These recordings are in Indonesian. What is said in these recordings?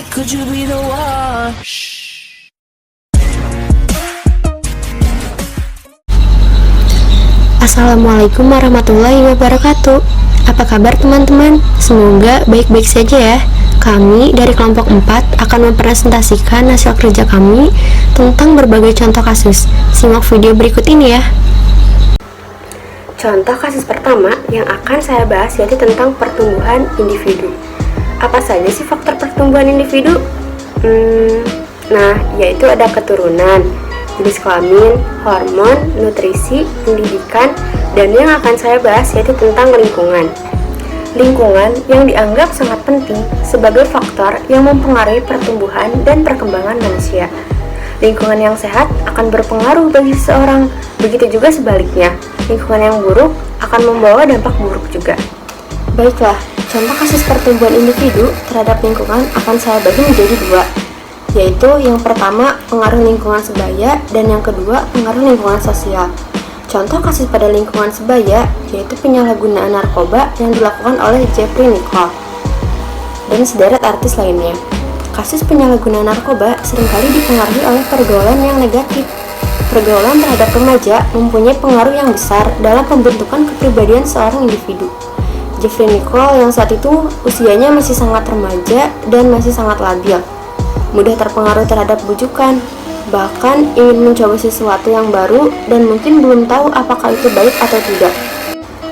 could you be the one? Assalamualaikum warahmatullahi wabarakatuh. Apa kabar teman-teman? Semoga baik-baik saja ya. Kami dari kelompok 4 akan mempresentasikan hasil kerja kami tentang berbagai contoh kasus. Simak video berikut ini ya. Contoh kasus pertama yang akan saya bahas yaitu tentang pertumbuhan individu. Apa saja sih faktor pertumbuhan individu? Yaitu ada keturunan, jenis kelamin, hormon, nutrisi, pendidikan, dan yang akan saya bahas yaitu tentang lingkungan. Lingkungan yang dianggap sangat penting sebagai faktor yang mempengaruhi pertumbuhan dan perkembangan manusia. Lingkungan yang sehat akan berpengaruh bagi seseorang, begitu juga sebaliknya. Lingkungan yang buruk akan membawa dampak buruk juga. Baiklah, contoh kasus pertumbuhan individu terhadap lingkungan akan saya bagi menjadi dua, yaitu yang pertama pengaruh lingkungan sebaya dan yang kedua pengaruh lingkungan sosial. Contoh kasus pada lingkungan sebaya yaitu penyalahgunaan narkoba yang dilakukan oleh Jeffrey Nicole dan sederet artis lainnya. Kasus penyalahgunaan narkoba seringkali dipengaruhi oleh pergaulan yang negatif. Pergaulan terhadap remaja mempunyai pengaruh yang besar dalam pembentukan kepribadian seorang individu. Jeffrey Nicole yang saat itu usianya masih sangat remaja dan masih sangat labil, mudah terpengaruh terhadap bujukan, bahkan ingin mencoba sesuatu yang baru dan mungkin belum tahu apakah itu baik atau tidak.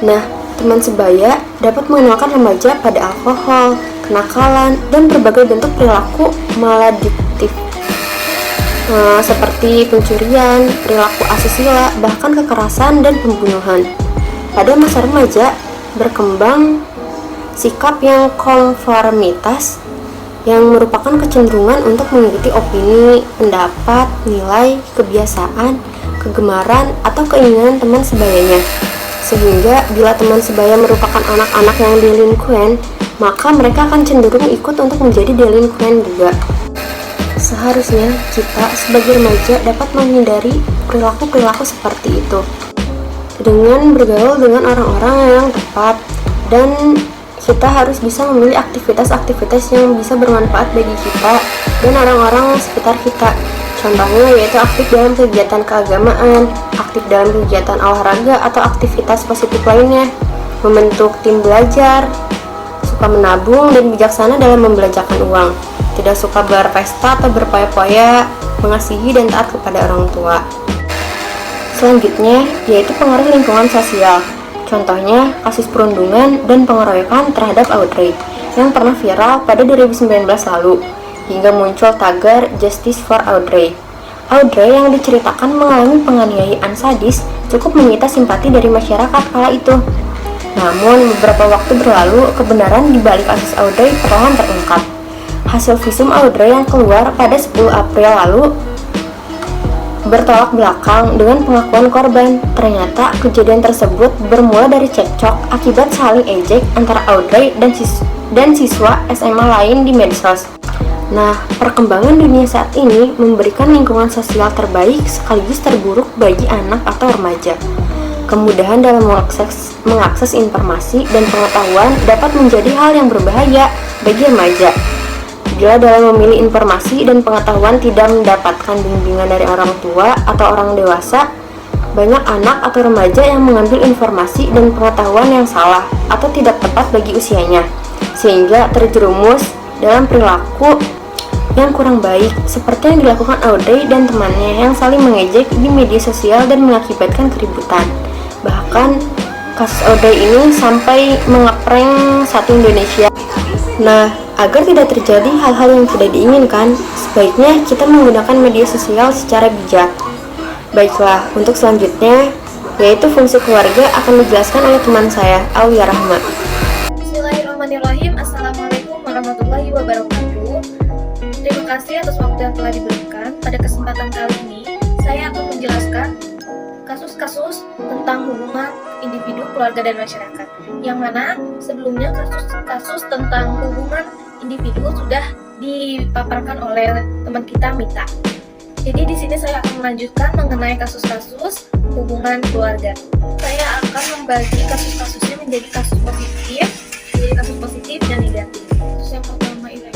Nah, teman sebaya dapat mengenalkan remaja pada alkohol, kenakalan, dan berbagai bentuk perilaku maladiktif seperti pencurian, perilaku asusila, bahkan kekerasan dan pembunuhan. Pada masa remaja berkembang sikap yang konformitas yang merupakan kecenderungan untuk mengikuti opini, pendapat, nilai, kebiasaan, kegemaran, atau keinginan teman sebayanya. Sehingga bila teman sebaya merupakan anak-anak yang delinquen, maka mereka akan cenderung ikut untuk menjadi delinquen juga. Seharusnya kita sebagai remaja dapat menghindari perilaku-perilaku seperti itu dengan bergaul dengan orang-orang yang tepat, dan kita harus bisa memilih aktivitas-aktivitas yang bisa bermanfaat bagi kita dan orang-orang sekitar kita. Contohnya yaitu aktif dalam kegiatan keagamaan, aktif dalam kegiatan olahraga atau aktivitas positif lainnya, membentuk tim belajar, suka menabung dan bijaksana dalam membelanjakan uang, tidak suka berpesta atau berpoya-poya, mengasihi dan taat kepada orang tua. Selanjutnya yaitu pengaruh lingkungan sosial. Contohnya, kasus perundungan dan pengeroyokan terhadap Audrey yang pernah viral pada 2019 lalu, hingga muncul tagar Justice for Audrey. Audrey yang diceritakan mengalami penganiayaan sadis cukup menyita simpati dari masyarakat kala itu. Namun, beberapa waktu berlalu, kebenaran di balik kasus Audrey perlahan terungkap. Hasil visum Audrey yang keluar pada 10 April lalu bertolak belakang dengan pengakuan korban. Ternyata kejadian tersebut bermula dari cekcok akibat saling ejek antara Audrey dan siswa SMA lain di medsos. Nah, perkembangan dunia saat ini memberikan lingkungan sosial terbaik sekaligus terburuk bagi anak atau remaja. Kemudahan dalam mengakses informasi dan pengetahuan dapat menjadi hal yang berbahaya bagi remaja. Bila dalam memilih informasi dan pengetahuan tidak mendapatkan bimbingan dari orang tua atau orang dewasa, banyak anak atau remaja yang mengambil informasi dan pengetahuan yang salah atau tidak tepat bagi usianya, sehingga terjerumus dalam perilaku yang kurang baik, seperti yang dilakukan Audrey dan temannya yang saling mengejek di media sosial dan mengakibatkan keributan. Bahkan, kasus Audrey ini sampai mengeprank satu Indonesia. Nah, agar tidak terjadi hal-hal yang tidak diinginkan, sebaiknya kita menggunakan media sosial secara bijak. Baiklah, untuk selanjutnya, yaitu fungsi keluarga akan dijelaskan oleh teman saya, Aulia Rahma. Bismillahirrahmanirrahim. Assalamualaikum warahmatullahi wabarakatuh. Terima kasih atas waktu yang telah diberikan. Pada kesempatan kali ini, saya akan menjelaskan kasus-kasus tentang hubungan individu, keluarga, dan masyarakat. Yang mana sebelumnya kasus-kasus tentang hubungan individu sudah dipaparkan oleh teman kita Mita. Jadi di sini saya akan melanjutkan mengenai kasus-kasus hubungan keluarga. Saya akan membagi kasus-kasusnya menjadi kasus positif dan negatif. Kasus yang pertama itu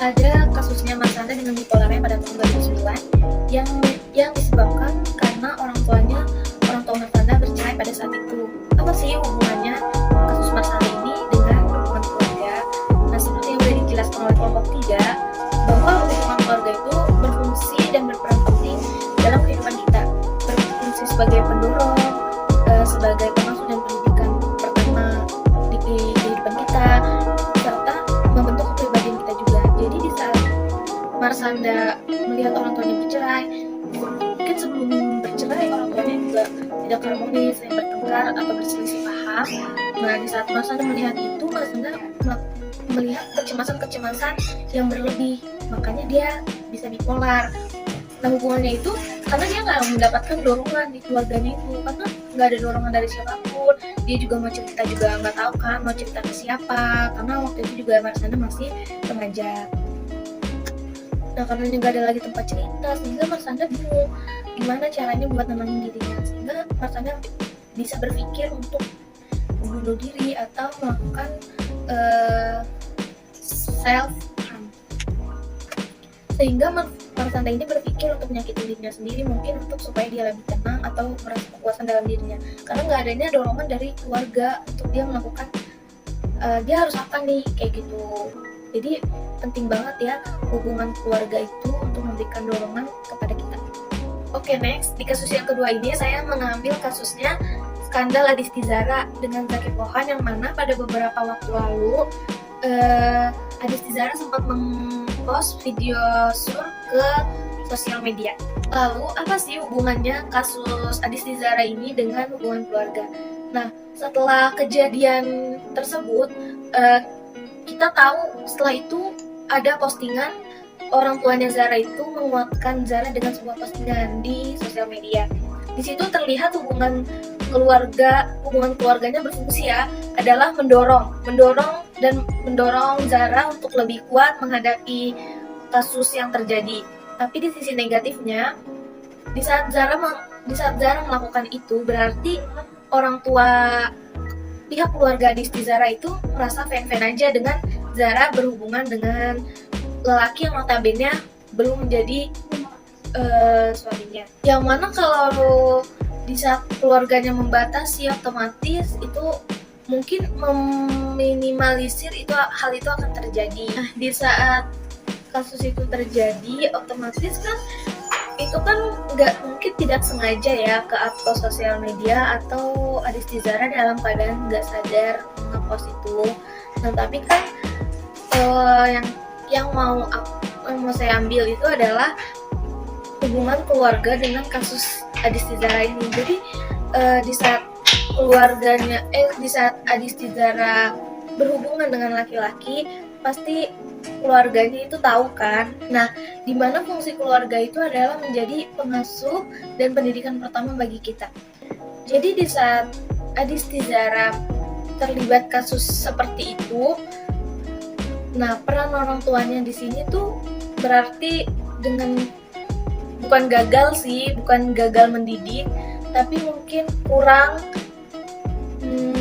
ada kasusnya Marsanda dengan bipolarnya pada tahun 2009 yang disebabkan karena orang tua Marsanda bercerai pada saat itu. Apa sih hubungannya kasus Marsanda ini dengan hubungan keluarga? Nah, seperti yang sudah dijelaskan oleh kelompok 3, bahwa hubungan keluarga itu berfungsi dan berperan penting dalam kehidupan kita, berfungsi sebagai pendorong, sebagai pengasuh dan pendidikan pertama di kehidupan kita, serta membentuk kepribadian kita juga. Jadi di saat Marsanda melihat orang tuanya bercerai, mungkin sebelum bercerai orang tuanya juga tidak harmonis, yang bertengkar atau berselisih paham. Nah, di saat Marsanda melihat itu, Marsanda melihat kecemasan yang berlebih, makanya dia bisa bipolar. Nah, hubungannya itu karena dia nggak mendapatkan dorongan di keluarganya itu, karena nggak ada dorongan dari siapapun. Dia juga mau cerita juga nggak tahu kan mau cerita ke siapa, karena waktu itu juga Marsanda masih remaja. Nah, karena nggak ada lagi tempat cerita, sehingga Marsanda bingung gimana caranya buat nenangin dirinya, sehingga Marsanda bisa berpikir untuk bunuh diri atau melakukan self harm. Sehingga Marsanda ini berpikir untuk menyakiti dirinya sendiri, mungkin untuk supaya dia lebih tenang atau merasa kepuasan dalam dirinya, karena nggak adanya dorongan dari keluarga untuk dia melakukan dia harus apa nih kayak gitu. Jadi penting banget ya hubungan keluarga itu untuk memberikan dorongan kepada kita. Oke, next, di kasus yang kedua ini saya mengambil kasusnya skandal Adisti Zara dengan Zaki Pohan, yang mana pada beberapa waktu lalu Adisti Zara sempat mempost video sur ke sosial media. Lalu apa sih hubungannya kasus Adisti Zara ini dengan hubungan keluarga? Nah, setelah kejadian tersebut, kita tahu setelah itu ada postingan orang tuanya Zara itu menguatkan Zara dengan sebuah postingan di sosial media. Di situ terlihat hubungan keluarganya berfungsi ya, adalah mendorong Zara untuk lebih kuat menghadapi kasus yang terjadi. Tapi di sisi negatifnya, di saat Zara melakukan itu, berarti orang tua pihak keluarga Adisti Zara itu merasa fan-fan aja dengan Zara berhubungan dengan lelaki yang notabene belum menjadi suaminya. Yang mana kalau di saat keluarganya membatasi, otomatis itu mungkin meminimalisir hal itu akan terjadi. Nah, di saat kasus itu terjadi, otomatis kan itu kan nggak mungkin tidak sengaja ya ke upload sosial media, atau Adisti Zara dalam keadaan nggak sadar nge-post itu. Nah, tapi kan yang mau saya ambil itu adalah hubungan keluarga dengan kasus Adisti Zara ini. Jadi di saat Adisti Zara berhubungan dengan laki-laki, pasti keluarganya itu tahu kan. Nah, di mana fungsi keluarga itu adalah menjadi pengasuh dan pendidikan pertama bagi kita. Jadi di saat Adisti Zara terlibat kasus seperti itu, nah peran orang tuanya di sini tuh berarti bukan gagal mendidik, tapi mungkin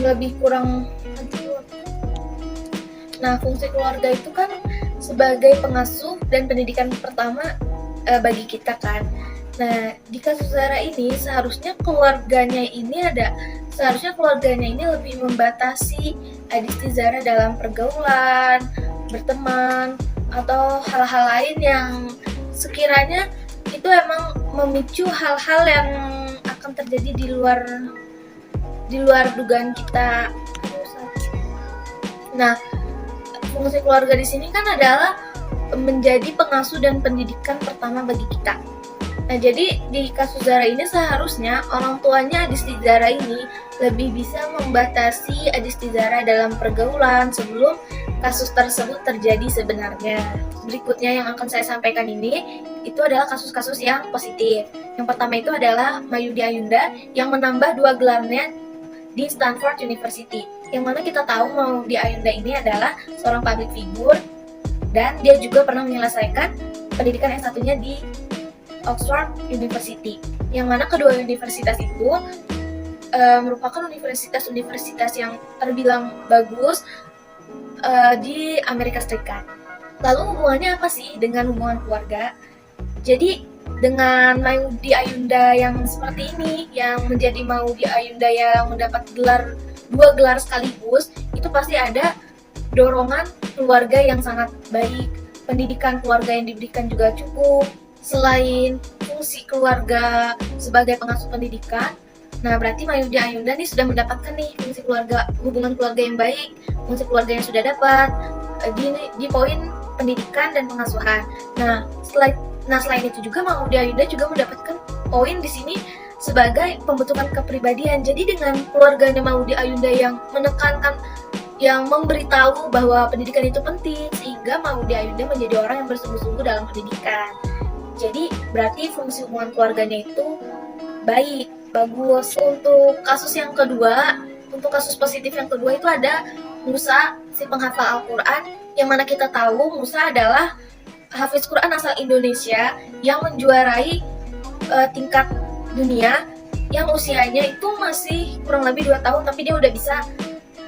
lebih kurang. Nah, fungsi keluarga itu kan sebagai pengasuh dan pendidikan pertama bagi kita kan. Nah, di kasus Zara ini seharusnya keluarganya ini lebih membatasi Adisti Zara dalam pergaulan, berteman, atau hal-hal lain yang sekiranya itu emang memicu hal-hal yang akan terjadi di luar dugaan kita. Nah, fungsi keluarga di sini kan adalah menjadi pengasuh dan pendidikan pertama bagi kita. Nah, jadi di kasus Zara ini seharusnya orang tuanya Adisti Zara ini lebih bisa membatasi Adisti Zara dalam pergaulan sebelum kasus tersebut terjadi sebenarnya. Berikutnya yang akan saya sampaikan ini itu adalah kasus-kasus yang positif. Yang pertama itu adalah Mayudi Ayunda yang menambah 2 gelarnya di Stanford University. Yang mana kita tahu Mayudi Ayunda ini adalah seorang public figure dan dia juga pernah menyelesaikan pendidikan S1-nya di Oxford University. Yang mana kedua universitas itu merupakan universitas-universitas yang terbilang bagus di Amerika Serikat. Lalu hubungannya apa sih dengan hubungan keluarga? Jadi dengan Maudi Ayunda yang seperti ini, yang menjadi Maudi Ayunda yang mendapat dua gelar sekaligus, itu pasti ada dorongan keluarga yang sangat baik, pendidikan keluarga yang diberikan juga cukup. Selain fungsi keluarga sebagai pengasuh pendidikan, nah berarti Maudi Ayunda nih sudah mendapatkan nih fungsi keluarga, hubungan keluarga yang baik, fungsi keluarga yang sudah dapat di poin pendidikan dan pengasuhan. Nah selain itu juga Maudi Ayunda juga mendapatkan poin di sini sebagai pembentukan kepribadian. Jadi dengan keluarganya Maudi Ayunda yang menekankan, yang memberitahu bahwa pendidikan itu penting, sehingga Maudi Ayunda menjadi orang yang bersungguh-sungguh dalam pendidikan. Jadi berarti fungsi hubungan keluarganya itu baik, bagus. Untuk kasus yang kedua, untuk kasus positif yang kedua itu ada Musa, si penghafal Al-Quran, yang mana kita tahu Musa adalah hafiz Quran asal Indonesia yang menjuarai tingkat dunia, yang usianya itu masih kurang lebih 2 tahun, tapi dia udah bisa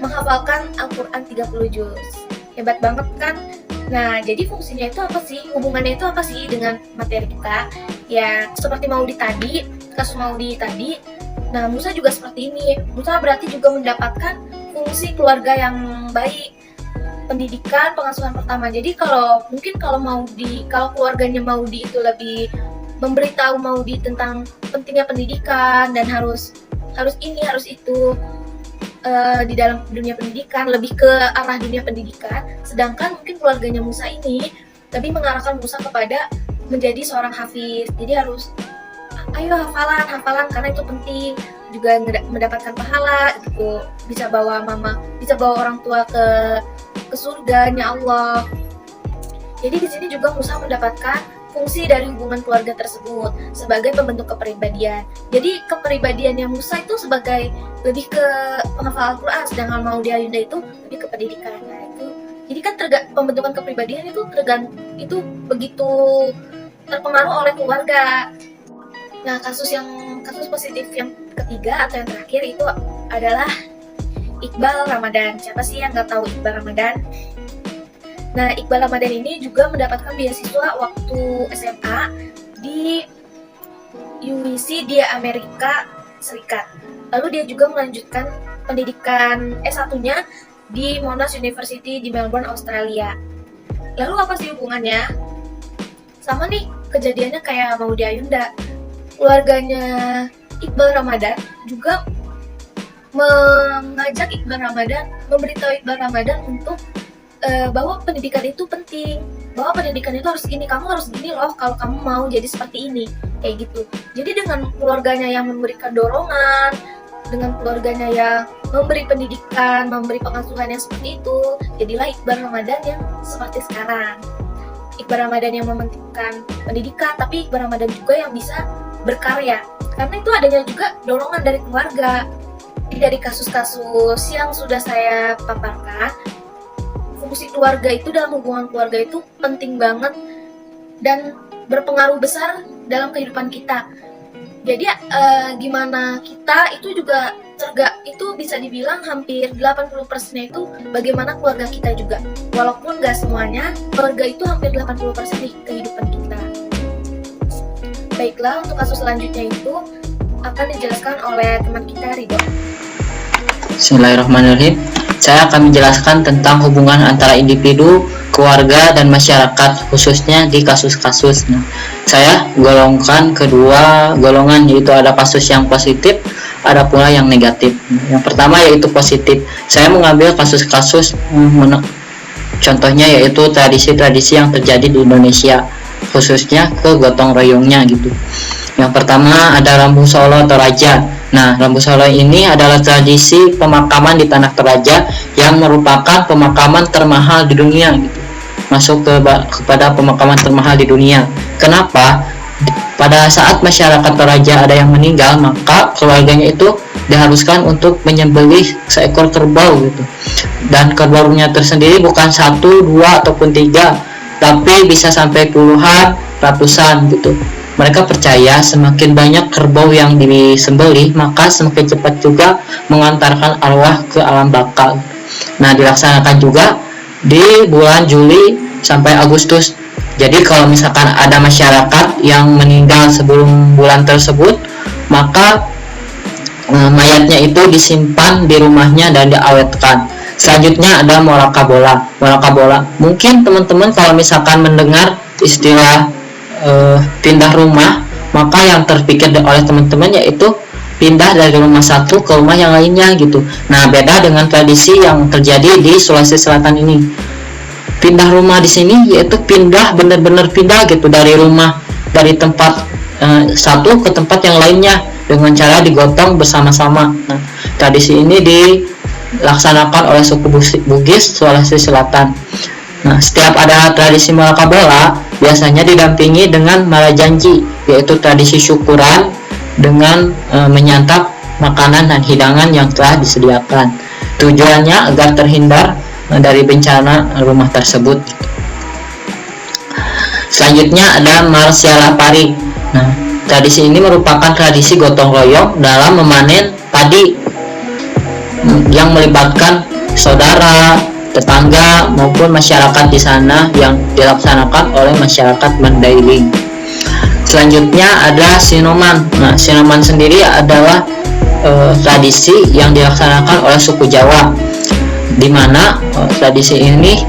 menghafalkan Al-Quran 30 juz. Hebat banget kan? Nah, jadi fungsinya itu apa sih? Hubungannya itu apa sih dengan materi kita? Ya, seperti Maudi tadi, kasus Maudi tadi. Nah, Musa juga seperti ini. Musa berarti juga mendapatkan fungsi keluarga yang baik, pendidikan, pengasuhan pertama. Jadi kalau keluarganya Maudi itu lebih memberitahu Maudi tentang pentingnya pendidikan dan harus ini, harus itu, di dalam dunia pendidikan, lebih ke arah dunia pendidikan, sedangkan mungkin keluarganya Musa ini lebih mengarahkan Musa kepada menjadi seorang hafiz. Jadi harus ayo hafalan karena itu penting, juga mendapatkan pahala gitu, bisa bawa orang tua ke surganya Allah. Jadi di sini juga Musa mendapatkan fungsi dari hubungan keluarga tersebut sebagai pembentuk kepribadian. Jadi kepribadiannya Musa itu sebagai lebih ke penghafal Al-Quran, sedangkan Maudi Ayunda itu lebih ke pendidikan. Nah, itu jadi kan pembentukan kepribadian itu begitu terpengaruh oleh keluarga. Nah, kasus positif yang ketiga atau yang terakhir itu adalah Iqbal Ramadan. Siapa sih yang nggak tahu Iqbal Ramadan? Nah, Iqbal Ramadan ini juga mendapatkan beasiswa waktu SMA di UIC di Amerika Serikat. Lalu dia juga melanjutkan pendidikan S1-nya di Monash University di Melbourne, Australia. Lalu apa sih hubungannya? Sama nih, kejadiannya kayak Maudi Ayunda. Keluarganya Iqbal Ramadan juga mengajak Iqbal Ramadan, memberitahu Iqbal Ramadan untuk bahwa pendidikan itu penting, bahwa pendidikan itu harus gini, kamu harus gini loh kalau kamu mau jadi seperti ini, kayak gitu. Jadi dengan keluarganya yang memberikan dorongan, dengan keluarganya yang memberi pendidikan, memberi pengasuhan yang seperti itu, jadilah Iqbal Ramadan yang seperti sekarang. Iqbal Ramadan yang mementingkan pendidikan, tapi Iqbal Ramadan juga yang bisa berkarya, karena itu adanya juga dorongan dari keluarga. Dari kasus-kasus yang sudah saya paparkan, fungsi keluarga itu dalam hubungan keluarga itu penting banget dan berpengaruh besar dalam kehidupan kita. Jadi gimana kita itu juga itu bisa dibilang hampir 80% itu bagaimana keluarga kita juga. Walaupun nggak semuanya, keluarga itu hampir 80% di kehidupan kita. Baiklah, untuk kasus selanjutnya itu akan dijelaskan oleh teman kita, Ridho. Bismillahirrahmanirrahim. Saya akan menjelaskan tentang hubungan antara individu, keluarga, dan masyarakat, khususnya di kasus-kasus. Nah, saya golongkan kedua golongan, yaitu ada kasus yang positif, ada pula yang negatif. Yang pertama yaitu positif. Saya mengambil kasus-kasus, contohnya yaitu tradisi-tradisi yang terjadi di Indonesia, khususnya ke gotong royongnya gitu. Yang pertama ada Rambu Solo Toraja. Nah, Rambu Solo ini adalah tradisi pemakaman di Tanah Toraja yang merupakan pemakaman termahal di dunia gitu. Masuk kepada pemakaman termahal di dunia. Kenapa? Pada saat masyarakat Toraja ada yang meninggal, maka keluarganya itu diharuskan untuk menyembelih seekor kerbau gitu. Dan kerbaunya tersendiri bukan 1, 2 ataupun 3, tapi bisa sampai puluhan, ratusan gitu. Mereka percaya semakin banyak kerbau yang disembelih, maka semakin cepat juga mengantarkan arwah ke alam baka. Nah, dilaksanakan juga di bulan Juli sampai Agustus. Jadi kalau misalkan ada masyarakat yang meninggal sebelum bulan tersebut, maka mayatnya itu disimpan di rumahnya dan diawetkan. Selanjutnya ada molakabola. Mungkin teman-teman kalau misalkan mendengar istilah pindah rumah, maka yang terpikir oleh teman-teman yaitu pindah dari rumah satu ke rumah yang lainnya gitu. Nah, beda dengan tradisi yang terjadi di Sulawesi Selatan ini. Pindah rumah di sini yaitu pindah, benar-benar pindah gitu dari rumah, dari tempat satu ke tempat yang lainnya dengan cara digotong bersama-sama. Nah, tradisi ini dilaksanakan oleh suku Bugis Sulawesi Selatan. Nah, setiap ada tradisi molakabola biasanya didampingi dengan malajanji, yaitu tradisi syukuran dengan menyantap makanan dan hidangan yang telah disediakan. Tujuannya agar terhindar dari bencana rumah tersebut. Selanjutnya ada Marsiala Pari. Nah, tradisi ini merupakan tradisi gotong royong dalam memanen padi yang melibatkan saudara, tetangga maupun masyarakat di sana yang dilaksanakan oleh masyarakat Mandailing. Selanjutnya ada Sinoman. Nah, Sinoman sendiri adalah tradisi yang dilaksanakan oleh suku Jawa, di mana tradisi ini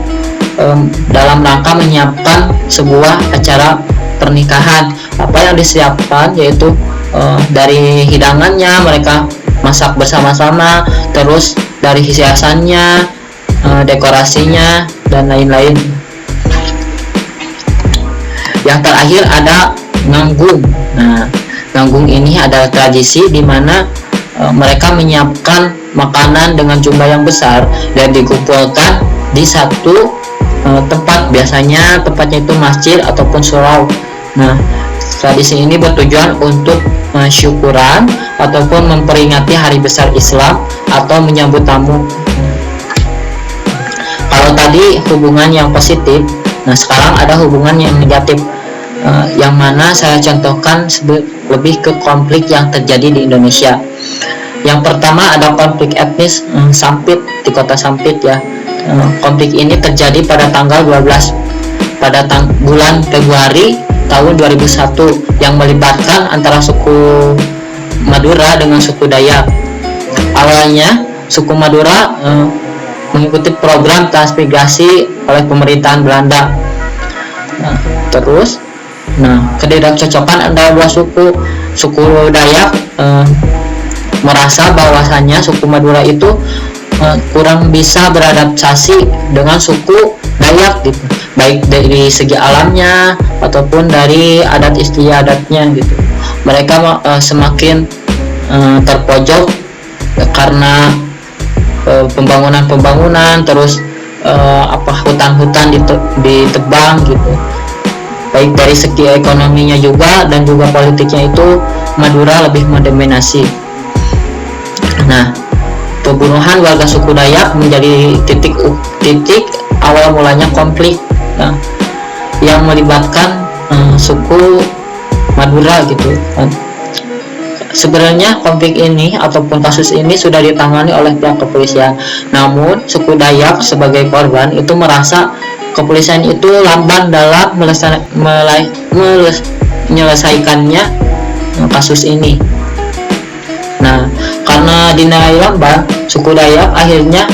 dalam rangka menyiapkan sebuah acara pernikahan. Apa yang disiapkan yaitu dari hidangannya mereka masak bersama-sama, terus dari hiasannya, dekorasinya dan lain-lain. Yang terakhir ada Nganggung. Nah, Nganggung ini adalah tradisi di mana mereka menyiapkan makanan dengan jumlah yang besar dan dikumpulkan di satu tempat. Biasanya tempatnya itu masjid ataupun surau. Nah, tradisi ini bertujuan untuk syukuran ataupun memperingati hari besar Islam atau menyambut tamu. Kalau tadi hubungan yang positif, nah sekarang ada hubungan yang negatif, yang mana saya contohkan lebih ke konflik yang terjadi di Indonesia. Yang pertama ada konflik etnis Sampit di kota Sampit ya. Konflik ini terjadi pada tanggal 12 bulan Februari tahun 2001 yang melibatkan antara suku Madura dengan suku Dayak. Awalnya suku Madura mengikuti program transmigrasi oleh pemerintahan Belanda. Terus ketidakcocokan antara dua suku Dayak merasa bahwasannya suku Madura itu kurang bisa beradaptasi dengan suku Dayak gitu, baik dari segi alamnya ataupun dari adat istiadatnya gitu. Mereka semakin terpojok karena pembangunan, terus hutan-hutan ditebang gitu. Baik dari segi ekonominya juga dan juga politiknya itu Madura lebih mendominasi. Nah, pembunuhan warga suku Dayak menjadi titik awal mulanya konflik yang melibatkan suku Madura gitu. Sebenarnya konflik ini ataupun kasus ini sudah ditangani oleh pihak kepolisian. Namun suku Dayak sebagai korban itu merasa kepolisian itu lamban dalam menyelesaikannya kasus ini. Nah, karena dinilai lamban, suku Dayak akhirnya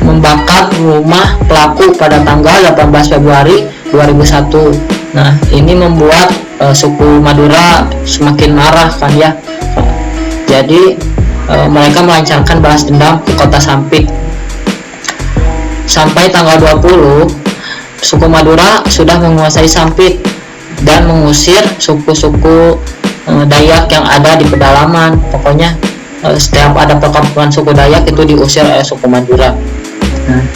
membakar rumah pelaku pada tanggal 18 Februari 2001. Nah, ini membuat suku Madura semakin marah kan ya. Jadi mereka melancarkan balas dendam ke kota Sampit. Sampai tanggal 20, suku Madura sudah menguasai Sampit dan mengusir suku-suku Dayak yang ada di pedalaman. Pokoknya setiap ada perkampungan suku Dayak itu diusir oleh suku Madura. Nah,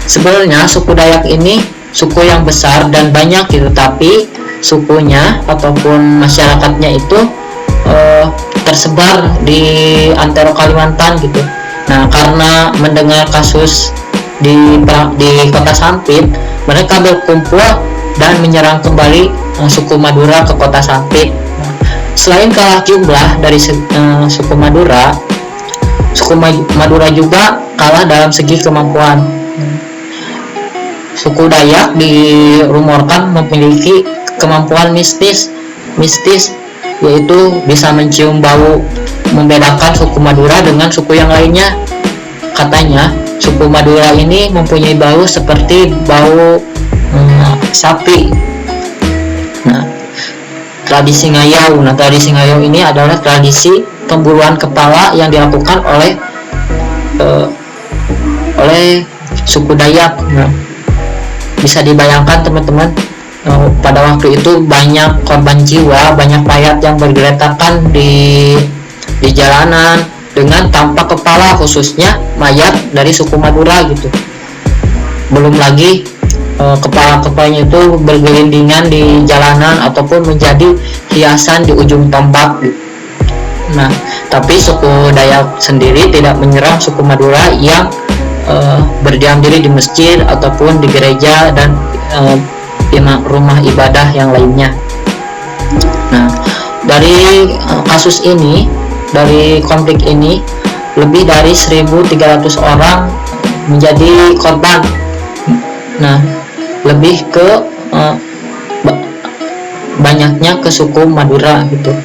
sebenarnya suku Dayak ini suku yang besar dan banyak gitu, tapi sukunya ataupun masyarakatnya itu tersebar di antero Kalimantan gitu. Nah, karena mendengar kasus di kota Sampit, mereka berkumpul dan menyerang kembali suku Madura ke kota Sampit. Selain kalah jumlah dari suku Madura juga kalah dalam segi kemampuan. suku Dayak dirumorkan memiliki kemampuan mistis, yaitu bisa mencium bau, membedakan suku Madura dengan suku yang lainnya. Katanya suku Madura ini mempunyai bau seperti bau sapi. Nah, tradisi ngayau. Nah, tradisi ngayau ini adalah tradisi pembuluhan kepala yang dilakukan oleh suku Dayak. Nah, bisa dibayangkan teman-teman, pada waktu itu banyak korban jiwa, banyak mayat yang bergeletakan di jalanan dengan tanpa kepala, khususnya mayat dari suku Madura gitu. Belum lagi kepala-kepalanya itu bergelindingan di jalanan ataupun menjadi hiasan di ujung tombak. Nah, tapi suku Dayak sendiri tidak menyerang suku Madura yang berdiam diri di masjid ataupun di gereja dan rumah ibadah yang lainnya. Nah, dari kasus ini, dari konflik ini, lebih dari 1.300 orang menjadi korban. Nah, lebih ke banyaknya ke suku Madura gitu.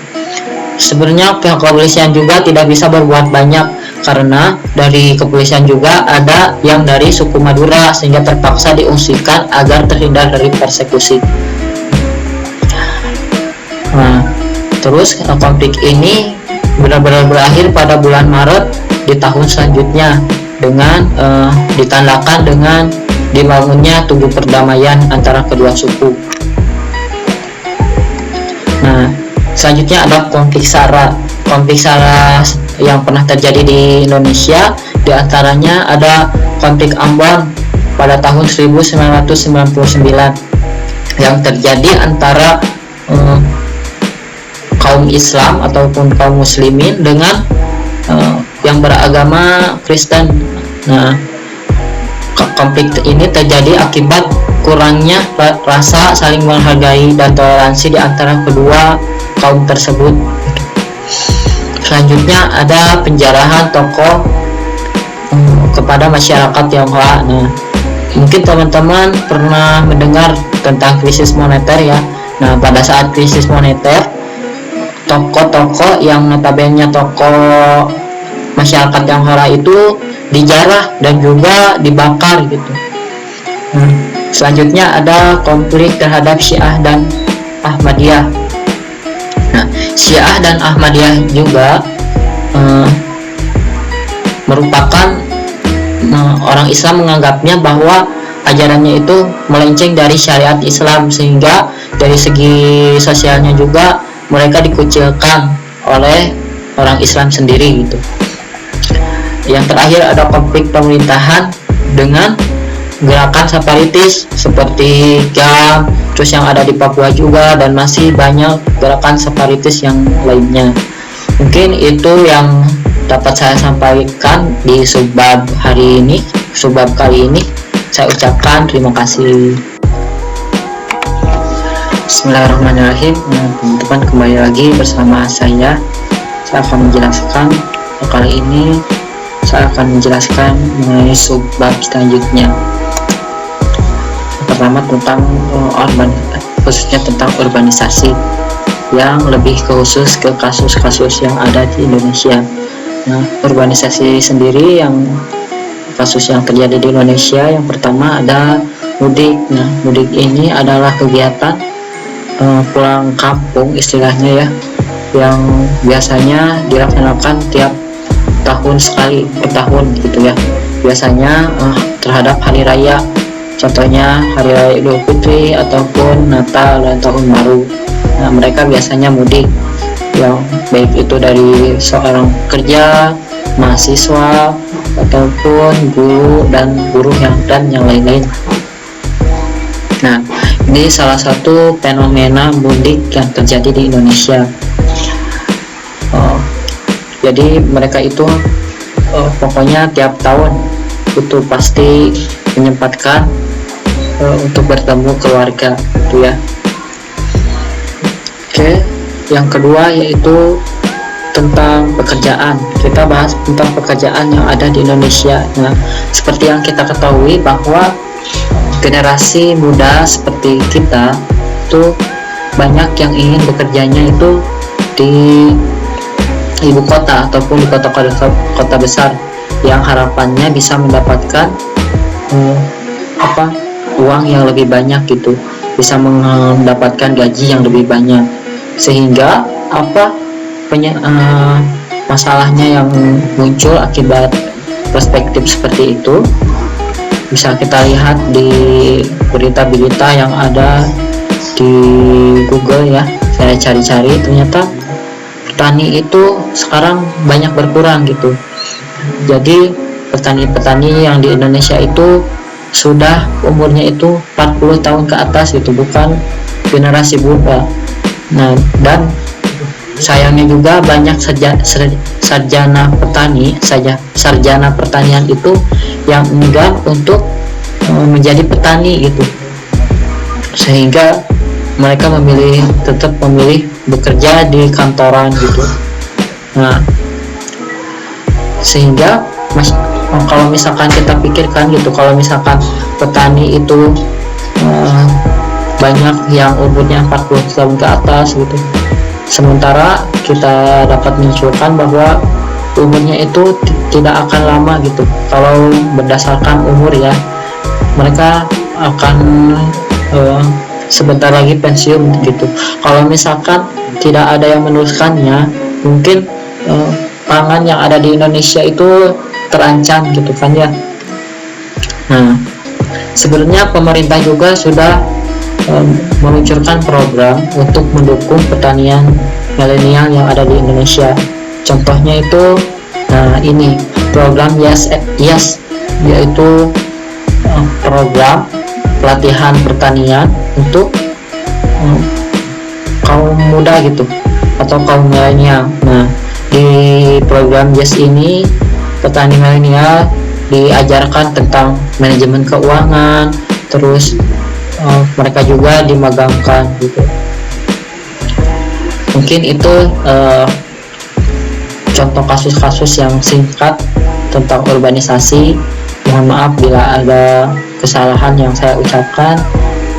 Sebenarnya pihak kepolisian juga tidak bisa berbuat banyak, karena dari kepolisian juga ada yang dari suku Madura, sehingga terpaksa diungsikan agar terhindar dari persekusi. Nah, terus konflik ini benar-benar berakhir pada bulan Maret di tahun selanjutnya dengan ditandakan dengan dibangunnya tugu perdamaian antara kedua suku. Nah, selanjutnya ada konflik SARA. Konflik SARA yang pernah terjadi di Indonesia, diantaranya ada konflik Ambon pada tahun 1999 yang terjadi antara kaum Islam ataupun kaum muslimin dengan yang beragama Kristen. Nah, konflik ini terjadi akibat kurangnya rasa saling menghargai dan toleransi di antara kedua kaum tersebut. Selanjutnya ada penjarahan tokoh kepada masyarakat Tionghoa. Nah, mungkin teman-teman pernah mendengar tentang krisis moneter ya. Nah, pada saat krisis moneter, tokoh-tokoh yang notabene tokoh masyarakat Tionghoa itu dijarah dan juga dibakar gitu. Selanjutnya ada konflik terhadap Syiah dan Ahmadiyah. Nah, Syiah dan Ahmadiyah juga merupakan orang Islam menganggapnya bahwa ajarannya itu melenceng dari syariat Islam, sehingga dari segi sosialnya juga mereka dikucilkan oleh orang Islam sendiri gitu. Yang terakhir ada konflik pemerintahan dengan gerakan separatis seperti GAM, terus yang ada di Papua juga, dan masih banyak gerakan separatis yang lainnya. Mungkin itu yang dapat saya sampaikan di subbab hari ini, subbab kali ini. Saya ucapkan terima kasih. Bismillahirrahmanirrahim. Teman-teman, kembali lagi bersama saya. Saya akan menjelaskan kali ini. Saya akan menjelaskan mengenai subbab selanjutnya. Pertama tentang khususnya tentang urbanisasi, yang lebih khusus ke kasus-kasus yang ada di Indonesia. Nah, urbanisasi sendiri yang kasus yang terjadi di Indonesia, yang pertama ada mudik. Nah, mudik ini adalah kegiatan pulang kampung istilahnya ya, yang biasanya dilaksanakan tiap tahun sekali per tahun gitu ya. Biasanya terhadap hari raya, contohnya hari raya Idul Fitri ataupun Natal dan Tahun Baru. Nah, mereka biasanya mudik, yang baik itu dari seorang kerja, mahasiswa ataupun guru dan buruh dan yang lain-lain. Nah, ini salah satu fenomena mudik yang terjadi di Indonesia. Jadi mereka itu pokoknya tiap tahun itu pasti menyempatkan untuk bertemu keluarga gitu ya. Oke, yang kedua yaitu tentang pekerjaan. Kita bahas tentang pekerjaan yang ada di Indonesia. Nah, seperti yang kita ketahui bahwa generasi muda seperti kita itu banyak yang ingin bekerjanya itu di ibu kota ataupun di kota besar, yang harapannya bisa mendapatkan uang yang lebih banyak gitu, bisa mendapatkan gaji yang lebih banyak, sehingga masalahnya yang muncul akibat perspektif seperti itu bisa kita lihat di berita-berita yang ada di Google ya. Saya cari-cari, ternyata petani itu sekarang banyak berkurang gitu. Jadi petani-petani yang di Indonesia itu sudah umurnya itu 40 tahun ke atas gitu, bukan generasi muda. Nah, dan sayangnya juga banyak sarjana pertanian itu yang enggan untuk menjadi petani gitu, sehingga mereka tetap memilih bekerja di kantoran gitu. Nah, sehingga kalau misalkan kita pikirkan gitu, kalau misalkan petani itu banyak yang umurnya 40 tahun ke atas gitu, sementara kita dapat menyimpulkan bahwa umurnya itu tidak akan lama gitu. Kalau berdasarkan umur ya, mereka akan sebentar lagi pensiun gitu. Kalau misalkan tidak ada yang meneruskannya, mungkin pangan yang ada di Indonesia itu terancam gitu kan ya. Nah, sebenarnya pemerintah juga sudah meluncurkan program untuk mendukung pertanian milenial yang ada di Indonesia. Contohnya itu ini program Yes, yaitu program pelatihan pertanian untuk kaum muda gitu atau kaum milenial. Nah, di program Yes ini petani milenial diajarkan tentang manajemen keuangan, terus mereka juga dimagangkan gitu. Mungkin itu contoh kasus-kasus yang singkat tentang urbanisasi. Mohon maaf bila ada kesalahan yang saya ucapkan.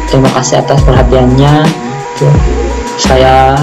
Terima kasih atas perhatiannya. Saya